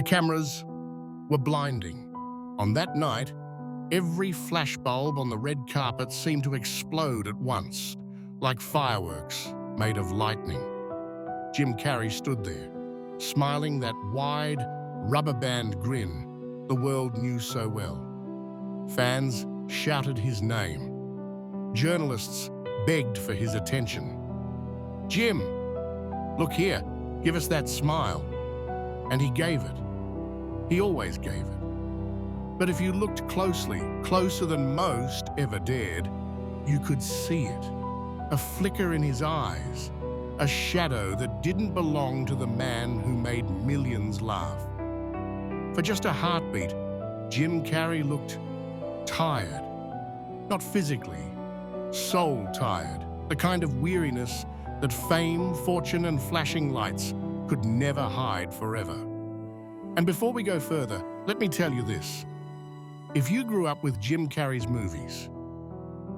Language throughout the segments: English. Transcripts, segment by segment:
The cameras were blinding. On that night, every flashbulb on the red carpet seemed to explode at once, like fireworks made of lightning. Jim Carrey stood there, smiling that wide, rubber band grin the world knew so well. Fans shouted his name. Journalists begged for his attention. "Jim, look here, give us that smile." And he gave it. He always gave it. But if you looked closely, closer than most ever dared, you could see it. A flicker in his eyes, a shadow that didn't belong to the man who made millions laugh. For just a heartbeat, Jim Carrey looked tired. Not physically, soul tired. The kind of weariness that fame, fortune, and flashing lights could never hide forever. And before we go further, let me tell you this. If you grew up with Jim Carrey's movies,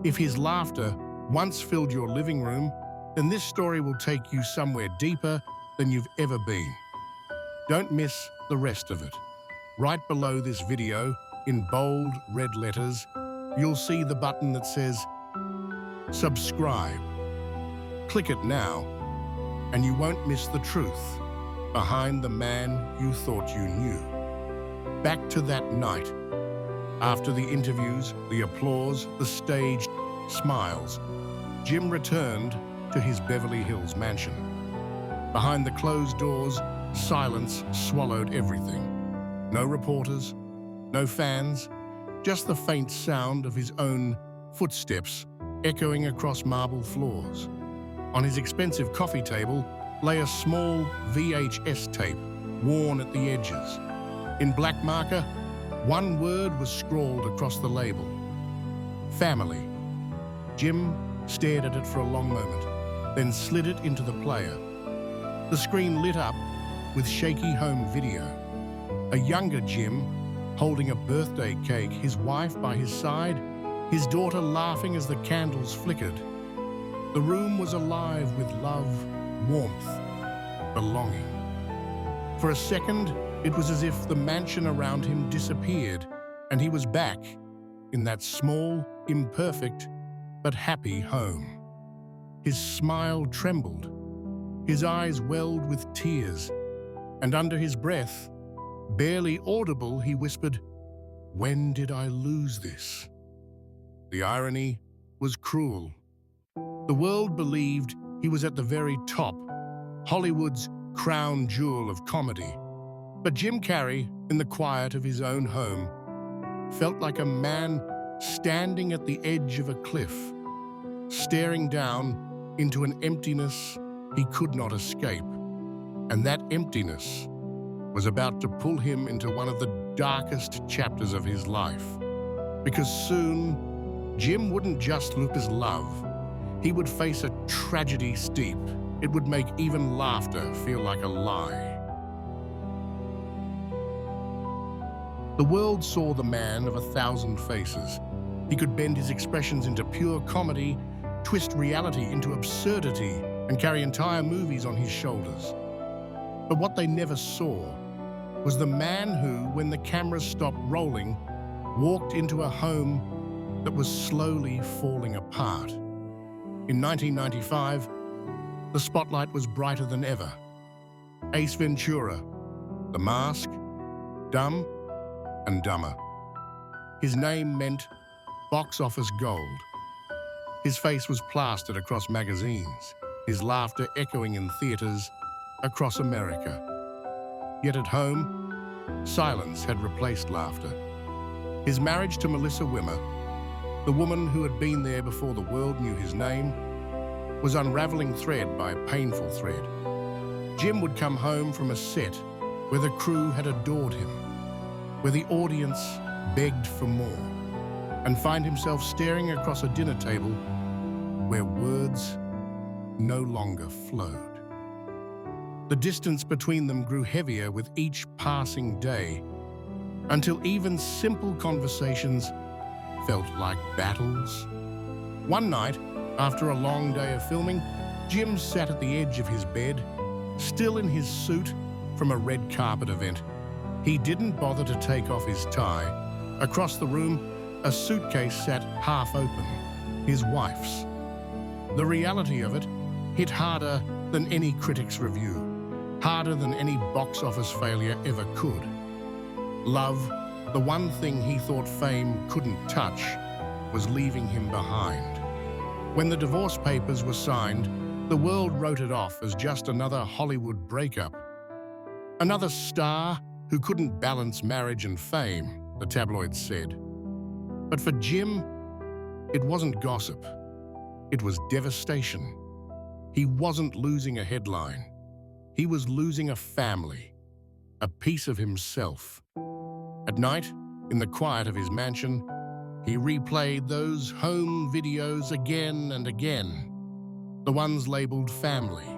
if his laughter once filled your living room, then this story will take you somewhere deeper than you've ever been. Don't miss the rest of it. Right below this video, in bold red letters, you'll see the button that says subscribe. Click it now, and you won't miss the truth behind the man you thought you knew. Back to that night. After the interviews, the applause, the staged smiles, Jim returned to his Beverly Hills mansion. Behind the closed doors, silence swallowed everything. No reporters, no fans, just the faint sound of his own footsteps echoing across marble floors. On his expensive coffee table lay a small VHS tape, worn at the edges. In black marker, one word was scrawled across the label: family. Jim stared at it for a long moment, then slid it into the player. The screen lit up with shaky home video. A younger Jim holding a birthday cake, his wife by his side, his daughter laughing as the candles flickered. The room was alive with love, warmth, belonging. For a second, it was as if the mansion around him disappeared, and he was back in that small, imperfect, but happy home. His smile trembled, his eyes welled with tears, and under his breath, barely audible, he whispered, "When did I lose this?" The irony was cruel. The world believed he was at the very top, Hollywood's crown jewel of comedy. But Jim Carrey, in the quiet of his own home, felt like a man standing at the edge of a cliff, staring down into an emptiness he could not escape. And that emptiness was about to pull him into one of the darkest chapters of his life. Because soon, Jim wouldn't just lose his love. He would face a tragedy steep. It would make even laughter feel like a lie. The world saw the man of 1,000 faces. He could bend his expressions into pure comedy, twist reality into absurdity, and carry entire movies on his shoulders. But what they never saw was the man who, when the cameras stopped rolling, walked into a home that was slowly falling apart. In 1995, the spotlight was brighter than ever. Ace Ventura, The Mask, Dumb and Dumber. His name meant box office gold. His face was plastered across magazines, his laughter echoing in theaters across America. Yet at home, silence had replaced laughter. His marriage to Melissa Wimmer, the woman who had been there before the world knew his name, was unraveling thread by painful thread. Jim would come home from a set where the crew had adored him, where the audience begged for more, and find himself staring across a dinner table where words no longer flowed. The distance between them grew heavier with each passing day, until even simple conversations felt like battles. One night, after a long day of filming, Jim sat at the edge of his bed, still in his suit from a red carpet event. He didn't bother to take off his tie. Across the room, a suitcase sat half open, his wife's. The reality of it hit harder than any critic's review, harder than any box office failure ever could. Love, the one thing he thought fame couldn't touch, was leaving him behind. When the divorce papers were signed, the world wrote it off as just another Hollywood breakup. Another star who couldn't balance marriage and fame, the tabloids said. But for Jim, it wasn't gossip. It was devastation. He wasn't losing a headline. He was losing a family, a piece of himself. At night, in the quiet of his mansion, he replayed those home videos again and again, the ones labeled family.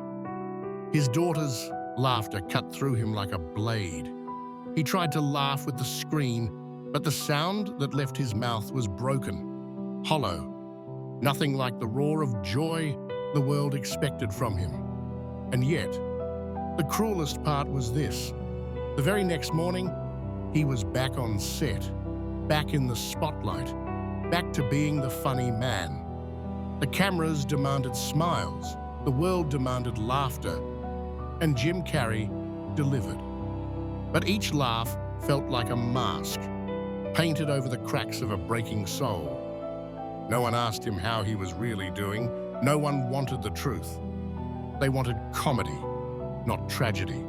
His daughter's laughter cut through him like a blade. He tried to laugh with the screen, but the sound that left his mouth was broken, hollow, nothing like the roar of joy the world expected from him. And yet, the cruelest part was this. The very next morning, he was back on set, back in the spotlight, back to being the funny man. The cameras demanded smiles, the world demanded laughter, and Jim Carrey delivered. But each laugh felt like a mask, painted over the cracks of a breaking soul. No one asked him how he was really doing. No one wanted the truth. They wanted comedy, not tragedy.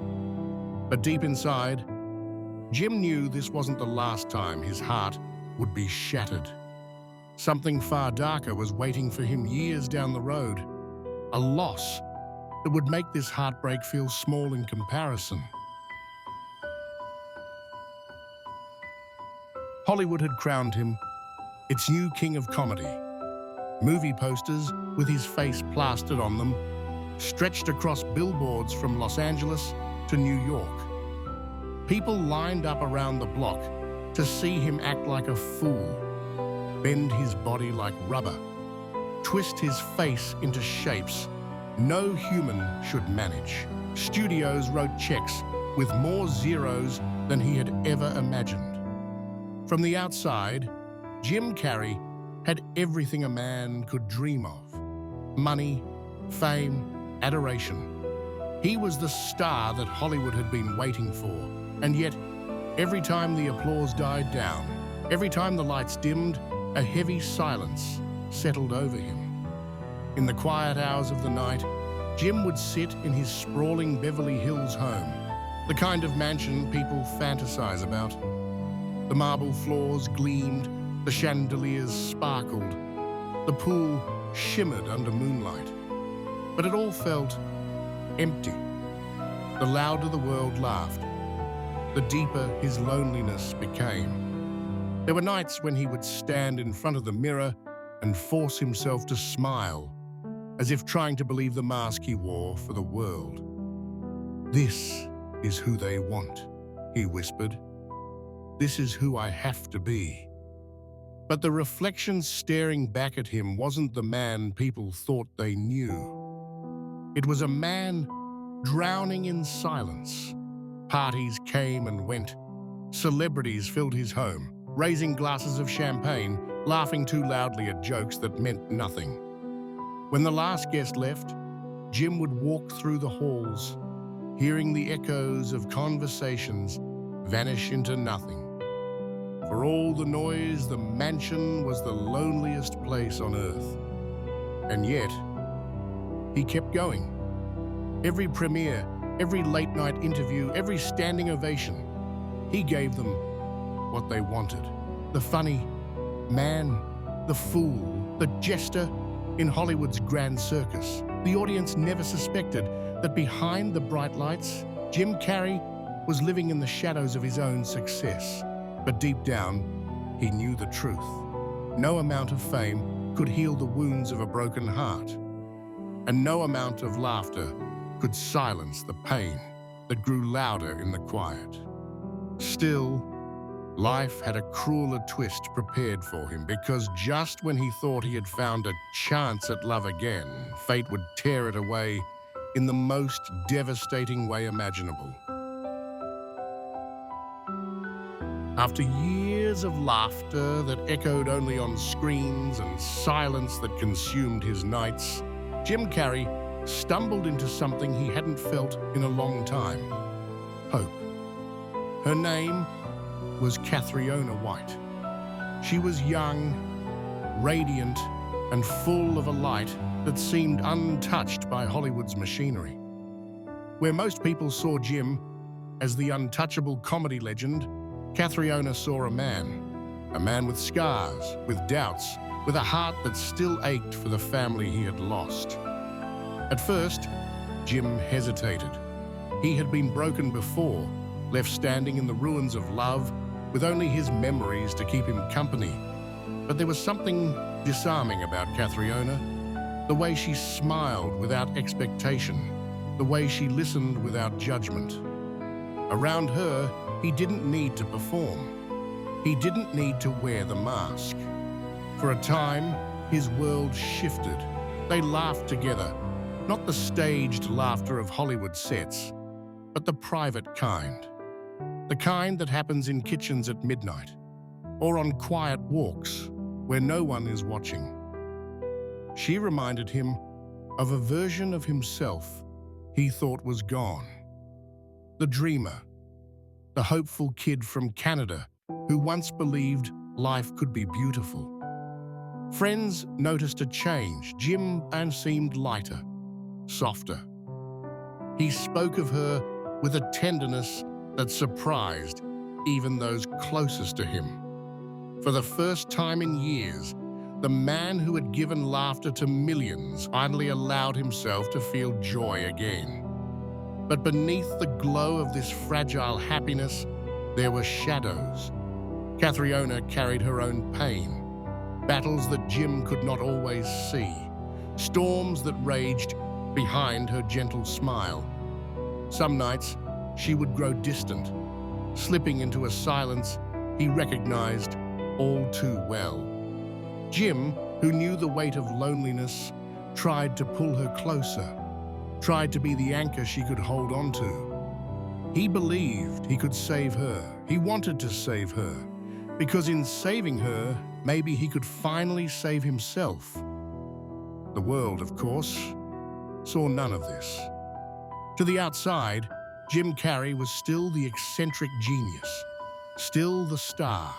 But deep inside, Jim knew this wasn't the last time his heart would be shattered. Something far darker was waiting for him years down the road. A loss that would make this heartbreak feel small in comparison. Hollywood had crowned him its new king of comedy. Movie posters with his face plastered on them stretched across billboards from Los Angeles to New York. People lined up around the block to see him act like a fool, bend his body like rubber, twist his face into shapes no human should manage. Studios wrote checks with more zeros than he had ever imagined. From the outside, Jim Carrey had everything a man could dream of: money, fame, adoration. He was the star that Hollywood had been waiting for, and yet, every time the applause died down, every time the lights dimmed, a heavy silence settled over him. In the quiet hours of the night, Jim would sit in his sprawling Beverly Hills home, the kind of mansion people fantasize about. The marble floors gleamed, the chandeliers sparkled, the pool shimmered under moonlight. But it all felt empty. The louder the world laughed, the deeper his loneliness became. There were nights when he would stand in front of the mirror and force himself to smile, as if trying to believe the mask he wore for the world. "This is who they want," he whispered. "This is who I have to be." But the reflection staring back at him wasn't the man people thought they knew. It was a man drowning in silence. Parties came and went. Celebrities filled his home, raising glasses of champagne, laughing too loudly at jokes that meant nothing. When the last guest left, Jim would walk through the halls, hearing the echoes of conversations vanish into nothing. For all the noise, the mansion was the loneliest place on earth. And yet, he kept going. Every premiere, every late-night interview, every standing ovation, he gave them what they wanted. The funny man, the fool, the jester in Hollywood's grand circus. The audience never suspected that behind the bright lights, Jim Carrey was living in the shadows of his own success. But deep down, he knew the truth. No amount of fame could heal the wounds of a broken heart, and no amount of laughter could silence the pain that grew louder in the quiet. Still, life had a crueler twist prepared for him, because just when he thought he had found a chance at love again, fate would tear it away in the most devastating way imaginable. After years of laughter that echoed only on screens and silence that consumed his nights, Jim Carrey stumbled into something he hadn't felt in a long time: hope. Her name was Cathriona White. She was young, radiant, and full of a light that seemed untouched by Hollywood's machinery. Where most people saw Jim as the untouchable comedy legend, Cathriona saw a man with scars, with doubts, with a heart that still ached for the family he had lost. At first, Jim hesitated. He had been broken before, left standing in the ruins of love, with only his memories to keep him company. But there was something disarming about Cathriona, the way she smiled without expectation, the way she listened without judgment. Around her, he didn't need to perform. He didn't need to wear the mask. For a time, his world shifted. They laughed together, not the staged laughter of Hollywood sets, but the private kind. The kind that happens in kitchens at midnight, or on quiet walks where no one is watching. She reminded him of a version of himself he thought was gone. The dreamer, the hopeful kid from Canada who once believed life could be beautiful. Friends noticed a change. Jim seemed lighter, softer. He spoke of her with a tenderness that surprised even those closest to him. For the first time in years, the man who had given laughter to millions finally allowed himself to feel joy again. But beneath the glow of this fragile happiness, there were shadows. Cathriona carried her own pain, battles that Jim could not always see, storms that raged behind her gentle smile. Some nights, she would grow distant, slipping into a silence he recognized all too well. Jim, who knew the weight of loneliness, tried to pull her closer, tried to be the anchor she could hold on to. He believed he could save her. He wanted to save her, because in saving her, maybe he could finally save himself. The world, of course, saw none of this. To the outside, Jim Carrey was still the eccentric genius, still the star.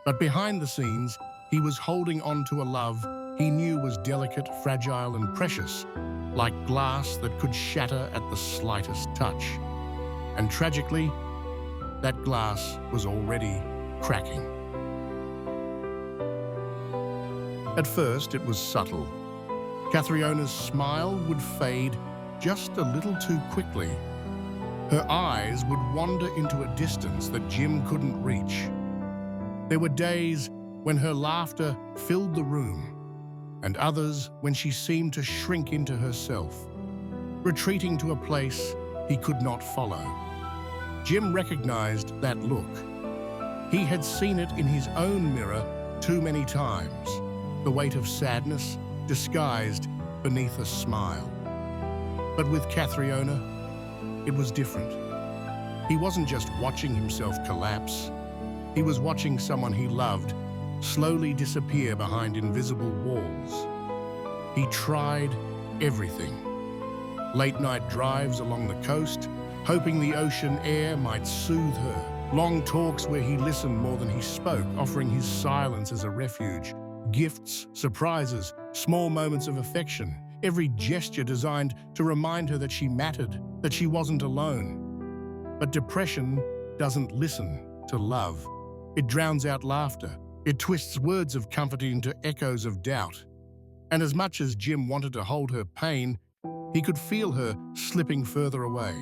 But behind the scenes, he was holding on to a love he knew was delicate, fragile, and precious, like glass that could shatter at the slightest touch. And tragically, that glass was already cracking. At first, it was subtle. Cathriona's smile would fade just a little too quickly. Her eyes would wander into a distance that Jim couldn't reach. There were days when her laughter filled the room, and others when she seemed to shrink into herself, retreating to a place he could not follow. Jim recognized that look. He had seen it in his own mirror too many times, the weight of sadness disguised beneath a smile. But with Cathriona, it was different. He wasn't just watching himself collapse. He was watching someone he loved slowly disappear behind invisible walls. He tried everything. Late-night drives along the coast, hoping the ocean air might soothe her. Long talks where he listened more than he spoke, offering his silence as a refuge. Gifts, surprises, small moments of affection. Every gesture designed to remind her that she mattered, that she wasn't alone. But depression doesn't listen to love. It drowns out laughter. It twists words of comfort into echoes of doubt. And as much as Jim wanted to hold her pain, he could feel her slipping further away.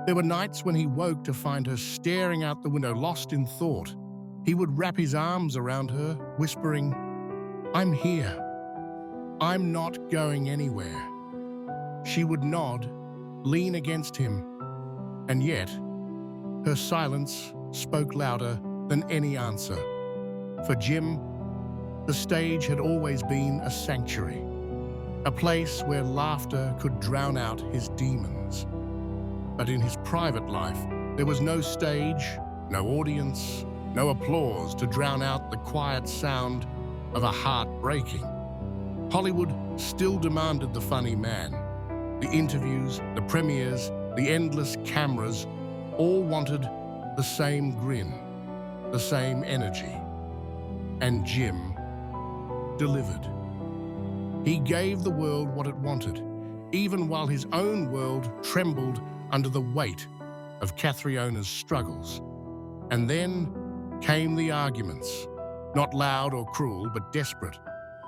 There were nights when he woke to find her staring out the window, lost in thought. He would wrap his arms around her, whispering, "I'm here. I'm not going anywhere." She would nod, lean against him, and yet her silence spoke louder than any answer. For Jim, the stage had always been a sanctuary, a place where laughter could drown out his demons. But in his private life, there was no stage, no audience, no applause to drown out the quiet sound of a heart breaking. Hollywood still demanded the funny man. The interviews, the premieres, the endless cameras all wanted the same grin, the same energy. And Jim delivered. He gave the world what it wanted, even while his own world trembled under the weight of Cathriona's struggles. And then came the arguments, not loud or cruel, but desperate.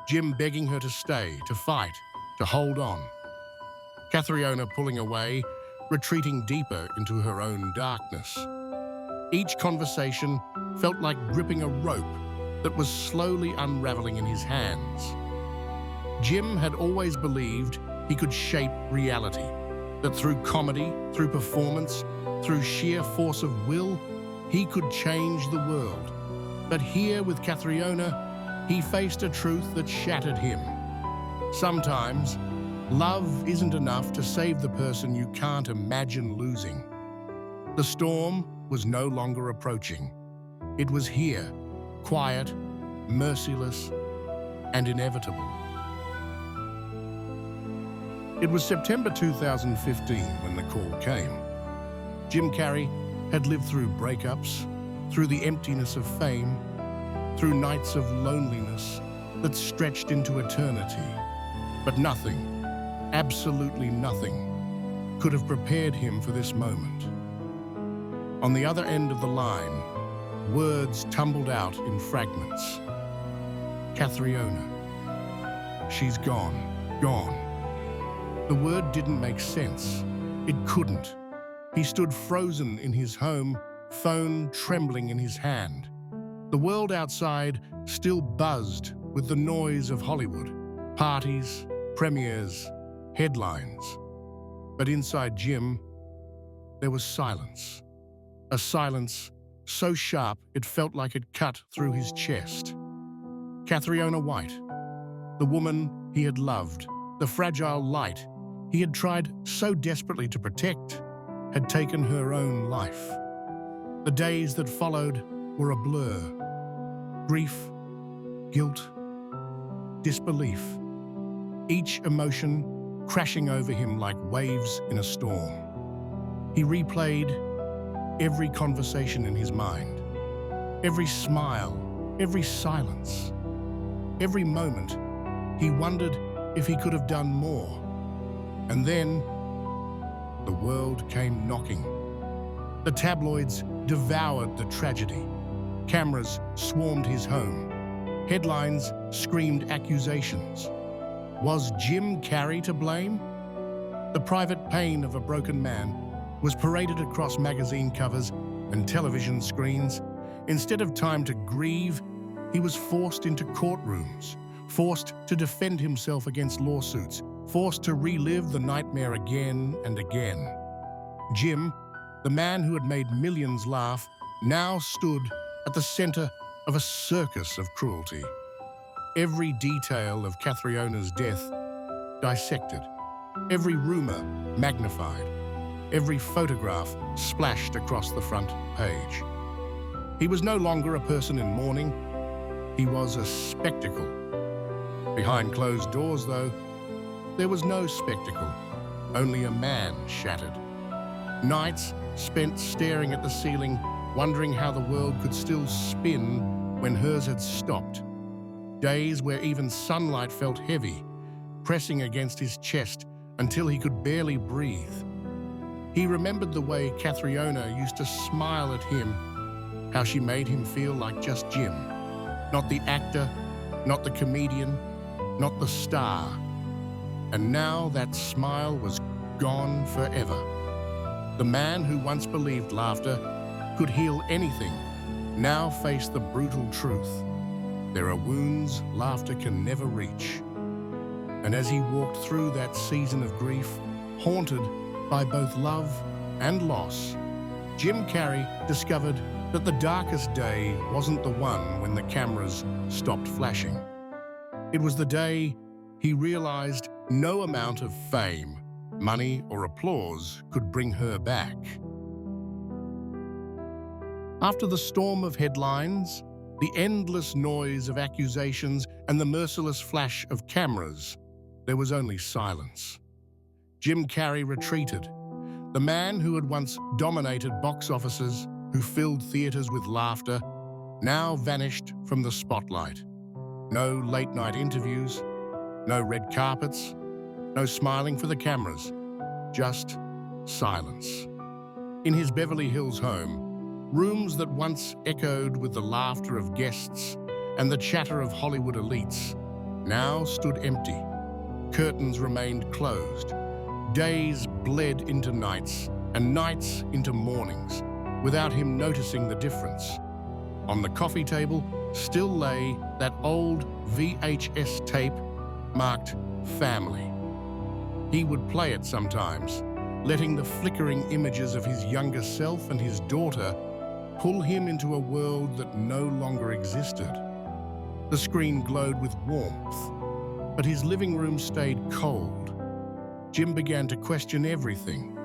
Jim begging her to stay, to fight, to hold on. Cathriona pulling away, retreating deeper into her own darkness. Each conversation felt like gripping a rope that was slowly unraveling in his hands. Jim had always believed he could shape reality, that through comedy, through performance, through sheer force of will, he could change the world. But here with Cathriona, he faced a truth that shattered him. Sometimes, love isn't enough to save the person you can't imagine losing. The storm was no longer approaching. It was here, quiet, merciless, and inevitable. It was September 2015 when the call came. Jim Carrey had lived through breakups, through the emptiness of fame, through nights of loneliness that stretched into eternity. But nothing, absolutely nothing, could have prepared him for this moment. On the other end of the line, words tumbled out in fragments. Cathriona. She's gone, gone. The word didn't make sense. It couldn't. He stood frozen in his home, phone trembling in his hand. The world outside still buzzed with the noise of Hollywood, parties, premieres, headlines. But inside Jim, there was silence. A silence so sharp it felt like it cut through his chest. Cathriona White, the woman he had loved, the fragile light he had tried so desperately to protect, had taken her own life. The days that followed were a blur. Grief, guilt, disbelief. Each emotion crashing over him like waves in a storm. He replayed every conversation in his mind, every smile, every silence, every moment. He wondered if he could have done more. And then, the world came knocking. The tabloids devoured the tragedy. Cameras swarmed his home. Headlines screamed accusations. Was Jim Carrey to blame? The private pain of a broken man was paraded across magazine covers and television screens. Instead of time to grieve, he was forced into courtrooms, forced to defend himself against lawsuits, forced to relive the nightmare again and again. Jim, the man who had made millions laugh, now stood at the center of a circus of cruelty. Every detail of Cathriona's death dissected, every rumor magnified, every photograph splashed across the front page. He was no longer a person in mourning, he was a spectacle. Behind closed doors, though, there was no spectacle, only a man shattered. Nights spent staring at the ceiling, wondering how the world could still spin when hers had stopped. Days where even sunlight felt heavy, pressing against his chest until he could barely breathe. He remembered the way Cathriona used to smile at him, how she made him feel like just Jim, not the actor, not the comedian, not the star. And now that smile was gone forever. The man who once believed laughter could heal anything now faced the brutal truth. There are wounds laughter can never reach. And as he walked through that season of grief, haunted by both love and loss, Jim Carrey discovered that the darkest day wasn't the one when the cameras stopped flashing. It was the day he realized no amount of fame, money, or applause could bring her back. After the storm of headlines, the endless noise of accusations, and the merciless flash of cameras, there was only silence. Jim Carrey retreated. The man who had once dominated box offices, who filled theaters with laughter, now vanished from the spotlight. No late-night interviews, no red carpets, no smiling for the cameras, just silence. In his Beverly Hills home, rooms that once echoed with the laughter of guests and the chatter of Hollywood elites now stood empty. Curtains remained closed. Days bled into nights, and nights into mornings, without him noticing the difference. On the coffee table still lay that old VHS tape marked Family. He would play it sometimes, letting the flickering images of his younger self and his daughter pull him into a world that no longer existed. The screen glowed with warmth, but his living room stayed cold. Jim began to question everything.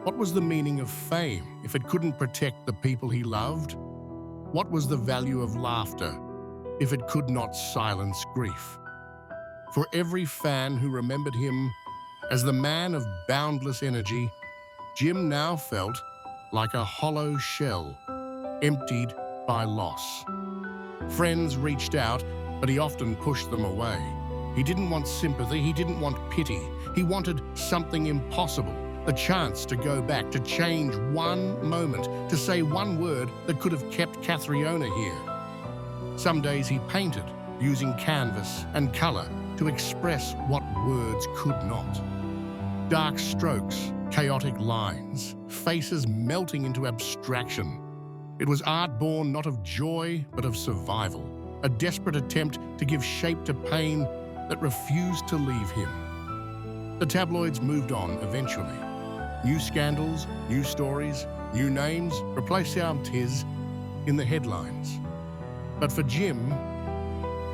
What was the meaning of fame if it couldn't protect the people he loved? What was the value of laughter if it could not silence grief? For every fan who remembered him as the man of boundless energy, Jim now felt like a hollow shell, emptied by loss. Friends reached out, but he often pushed them away. He didn't want sympathy, he didn't want pity. He wanted something impossible, the chance to go back, to change one moment, to say one word that could have kept Cathriona here. Some days he painted, using canvas and color to express what words could not. Dark strokes, chaotic lines, faces melting into abstraction. It was art born not of joy, but of survival, a desperate attempt to give shape to pain that refused to leave him. The tabloids moved on eventually. New scandals, new stories, new names replaced our tears in the headlines. But for Jim,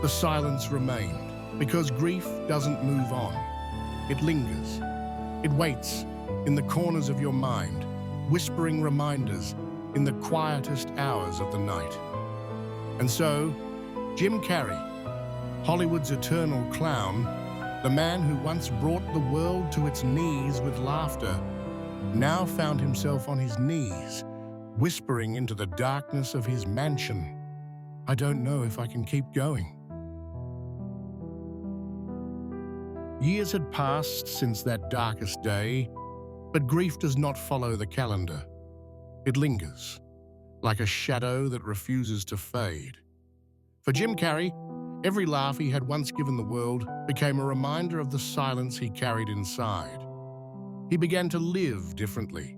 the silence remained, because grief doesn't move on. It lingers. It waits in the corners of your mind, whispering reminders in the quietest hours of the night. And so, Jim Carrey, Hollywood's eternal clown, the man who once brought the world to its knees with laughter, now found himself on his knees, whispering into the darkness of his mansion, "I don't know if I can keep going." Years had passed since that darkest day, but grief does not follow the calendar. It lingers, like a shadow that refuses to fade. For Jim Carrey, every laugh he had once given the world became a reminder of the silence he carried inside. He began to live differently,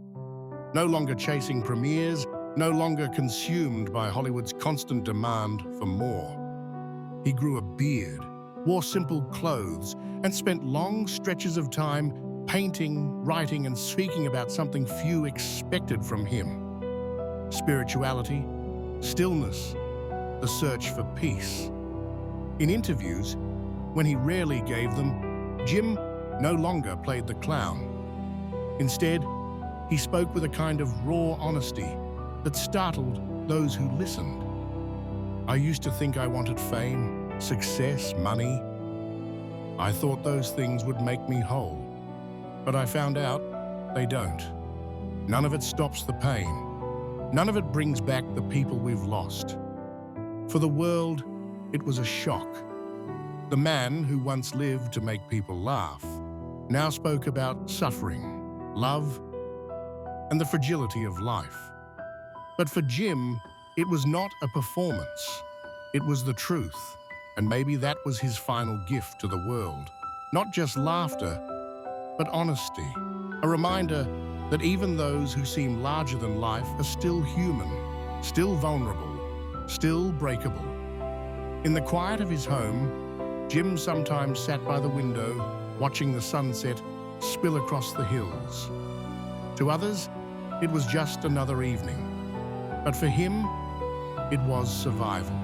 no longer chasing premieres, no longer consumed by Hollywood's constant demand for more. He grew a beard, wore simple clothes, and spent long stretches of time painting, writing, and speaking about something few expected from him: spirituality, stillness, the search for peace. In interviews, when he rarely gave them, Jim no longer played the clown. Instead, he spoke with a kind of raw honesty that startled those who listened. "I used to think I wanted fame, success, money. I thought those things would make me whole. But I found out they don't. None of it stops the pain. None of it brings back the people we've lost. For the world, it was a shock." The man who once lived to make people laugh now spoke about suffering, love, and the fragility of life. But for Jim, it was not a performance. It was the truth. And maybe that was his final gift to the world. Not just laughter, but honesty. A reminder that even those who seem larger than life are still human, still vulnerable, still breakable. In the quiet of his home, Jim sometimes sat by the window, watching the sunset spill across the hills. To others, it was just another evening. But for him, it was survival.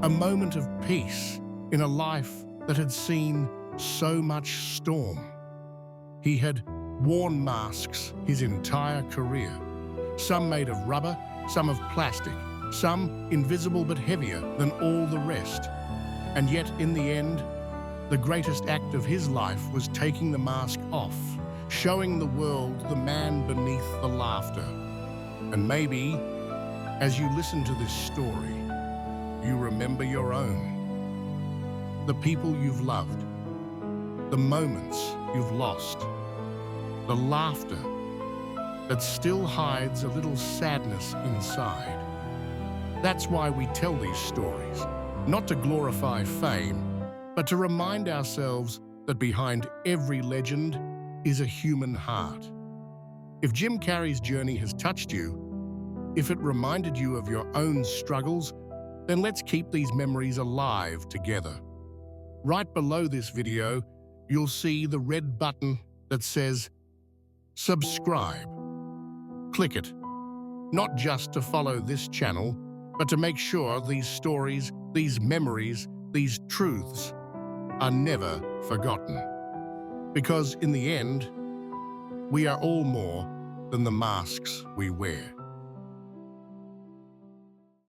A moment of peace in a life that had seen so much storm. He had worn masks his entire career, some made of rubber, some of plastic, some invisible but heavier than all the rest. And yet, in the end, the greatest act of his life was taking the mask off, showing the world the man beneath the laughter. And maybe, as you listen to this story, you remember your own. The people you've loved, the moments you've lost, the laughter that still hides a little sadness inside. That's why we tell these stories, not to glorify fame, but to remind ourselves that behind every legend is a human heart. If Jim Carrey's journey has touched you, if it reminded you of your own struggles, then let's keep these memories alive together. Right below this video, you'll see the red button that says subscribe. Click it, not just to follow this channel, but to make sure these stories, these memories, these truths are never forgotten. Because in the end, we are all more than the masks we wear.